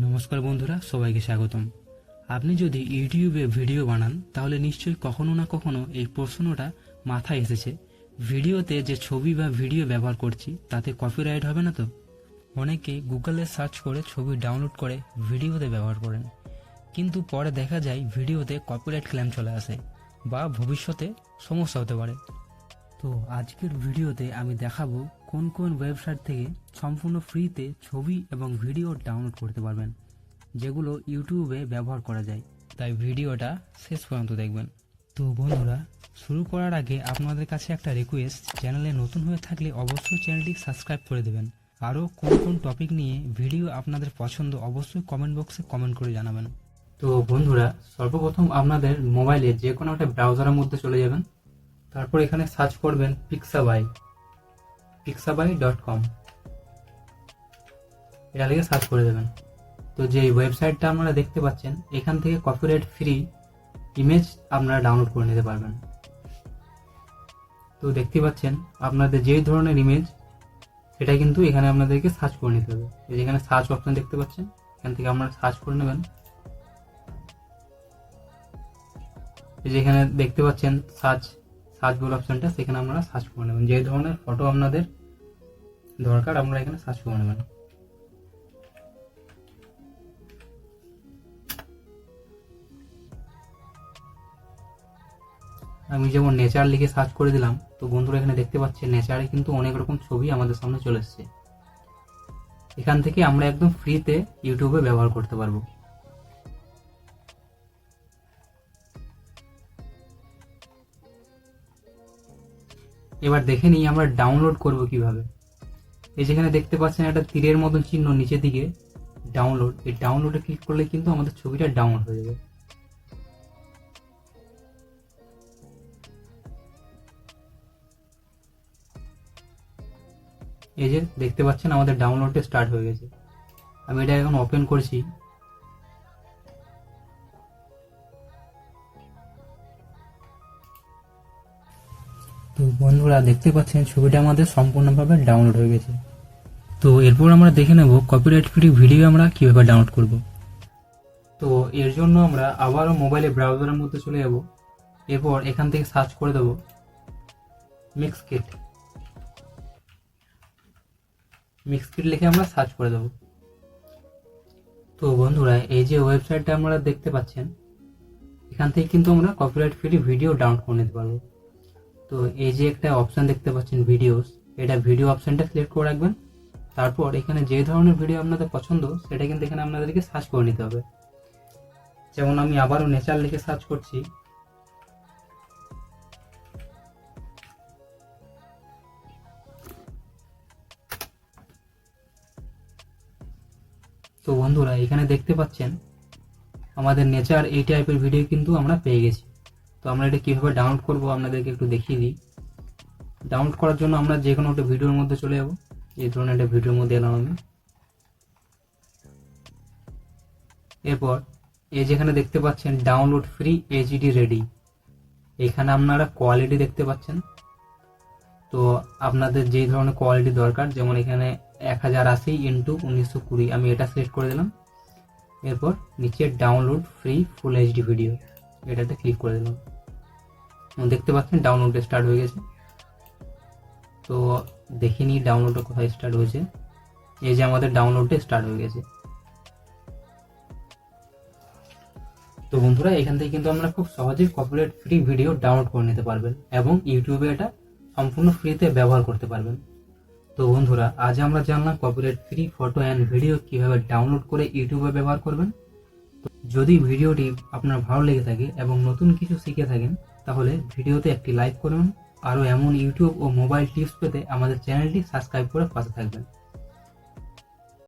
নমস্কার বন্ধুরা, সবাইকে স্বাগতম। আপনি যদি ইউটিউবে ভিডিও বানান তাহলে নিশ্চয়ই কখনো না কখনো এই প্রশ্নটা মাথায় এসেছে, ভিডিওতে যে ছবি বা ভিডিও ব্যবহার করছি তাতে কপিরাইট হবে না তো? অনেকে গুগলে সার্চ করে ছবি ডাউনলোড করে ভিডিওতে ব্যবহার করেন, কিন্তু পরে দেখা যায় ভিডিওতে কপিরাইট ক্লেম চলে আসে বা ভবিষ্যতে সমস্যা হতে পারে। তো আজকের ভিডিওতে আমি দেখাবো কোন কোন ওয়েবসাইট থেকে সম্পূর্ণ ফ্রিতে ছবি এবং ভিডিও ডাউনলোড করতে পারবেন, যেগুলো ইউটিউবে ব্যবহার করা যায়। তাই ভিডিওটা শেষ পর্যন্ত দেখবেন। তো বন্ধুরা, শুরু করার আগে আপনাদের কাছে একটা রিকোয়েস্ট, চ্যানেলে নতুন হয়ে থাকলে অবশ্যই চ্যানেলটি সাবস্ক্রাইব করে দেবেন। আরও কোন কোন টপিক নিয়ে ভিডিও আপনাদের পছন্দ অবশ্যই কমেন্ট বক্সে কমেন্ট করে জানাবেন। তো বন্ধুরা, সর্বপ্রথম আপনাদের মোবাইলে যে কোনো একটা ব্রাউজারের মধ্যে চলে যাবেন। তারপর এখানে সার্চ করবেন pixabay.com, এটা লিখে সার্চ করে দেবেন। তো যে ওয়েবসাইটটা আপনারা দেখতে পাচ্ছেন, এখান থেকে কপিরাইট ফ্রি ইমেজ আপনারা ডাউনলোড করে নিতে পারবেন। তো দেখতে পাচ্ছেন আপনাদের যেই ধরনের ইমেজ সেটা কিন্তু এখানে আপনাদেরকে সার্চ করে নিতে হবে। এই যেখানে সার্চ অপশন দেখতে পাচ্ছেন, এখান থেকে আপনারা সার্চ করে নেবেন। এই যেখানে দেখতে পাচ্ছেন সার্চ বলে অপশনটা, সেখানে আপনারা সার্চ করে নেবেন। যে ধরনের ফটো আপনাদের দরকার আপনারা এখানে সার্চ করে নেবেন। আমি যেমন নেচার লিখে সার্চ করে দিলাম, তো বন্ধুরা এখানে দেখতে পাচ্ছেন নেচারে কিন্তু অনেক রকম ছবি আমাদের সামনে চলে এসেছে। এখান থেকে আমরা একদম ফ্রিতে ইউটিউবে ব্যবহার করতে পারবো। এবার দেখে নিই আমরা ডাউনলোড করব কিভাবে। এই যেখানে দেখতে পাচ্ছেন একটা তীরের মতন চিহ্ন নিচের দিকে, ডাউনলোড, এই ডাউনলোডে ক্লিক করলে কিন্তু আমাদের ছবিটা ডাউনলোড হয়ে যাবে। এই যে দেখতে পাচ্ছেন আমাদের ডাউনলোডটা স্টার্ট হয়ে গেছে। আমি এটা এখন ওপেন করছি। তো বন্ধুরা দেখতে পাচ্ছেন ছবিটা আমাদের সম্পূর্ণভাবে ডাউনলোড হয়ে গেছে। তো এরপর আমরা দেখে নেব কপিরাইট ফ্রি ভিডিও আমরা কিভাবে ডাউনলোড করব। তো এর জন্য আমরা আবারও মোবাইলে ব্রাউজারের মধ্যে চলে যাব। এরপর এখান থেকে সার্চ করে দেব মিক্সকিট লিখে আমরা সার্চ করে দেব। তো বন্ধুরা, এই যে ওয়েবসাইটটা আপনারা দেখতে পাচ্ছেন, এখান থেকে কিন্তু আমরা কপিরাইট ফ্রি ভিডিও ডাউনলোড করে নিতে পারবো। তো এই যে একটা অপশন দেখতে পাচ্ছেন ভিডিওস, এটা ভিডিও অপশনটা সিলেক্ট করে রাখবেন। তারপর এখানে যে ধরনের ভিডিও আপনাদের পছন্দ সেটা কিন্তু এখানে আপনাদেরকে সার্চ করে নিতে হবে। যেমন আমি আবারও নেচার লিখে সার্চ করছি। তো বন্ধুরা এখানে দেখতে পাচ্ছেন আমাদের নেচার এই টাইপের ভিডিও কিন্তু আমরা পেয়ে গেছি। তো আমরা এটা কিভাবে ডাউনলোড করব আপনাদেরকে একটু দেখিয়ে দিই। ডাউনলোড করার জন্য আমরা যে কোনো একটা ভিডিওর মধ্যে চলে যাব। এই ধরনের একটা ভিডিওর মধ্যে এলাম আমি। এরপর এই যেখানে দেখতে পাচ্ছেন ডাউনলোড ফ্রি এইচডি রেডি, এখানে আপনারা কোয়ালিটি দেখতে পাচ্ছেন। তো আপনাদের যে ধরনের কোয়ালিটি দরকার, যেমন এখানে 1080x1920, আমি এটা সিলেক্ট করে দিলাম। এরপর নিচে download free full HD video, এটাতে ক্লিক করে দিলাম। দেখতে পাচ্ছেন ডাউনলোড স্টার্ট হয়ে গেছে। তো দেখিনি ডাউনলোডটা কোথায় স্টার্ট হয়েছে। এই যে আমাদের ডাউনলোডটা স্টার্ট হয়ে গেছে। তো বন্ধুরা, এখান থেকে কিন্তু আমরা খুব সহজেই কপিরাইট ফ্রি ভিডিও ডাউনলোড করে নিতে পারবেন এবং ইউটিউবে এটা সম্পূর্ণ ফ্রিতে ব্যবহার করতে পারবেন। তো বন্ধুরা, আজ আমরা জানলাম copyright free photo and video কিভাবে ডাউনলোড করে ইউটিউবে ব্যবহার করবেন। তো যদি ভিডিওটি আপনার ভালো লেগে থাকে এবং নতুন কিছু শিখে থাকেন, তাহলে ভিডিওতে একটি লাইক করুন। আরও এমন ইউটিউব ও মোবাইল টিপস পেতে আমাদের চ্যানেলটি সাবস্ক্রাইব করে পাশে থাকবেন।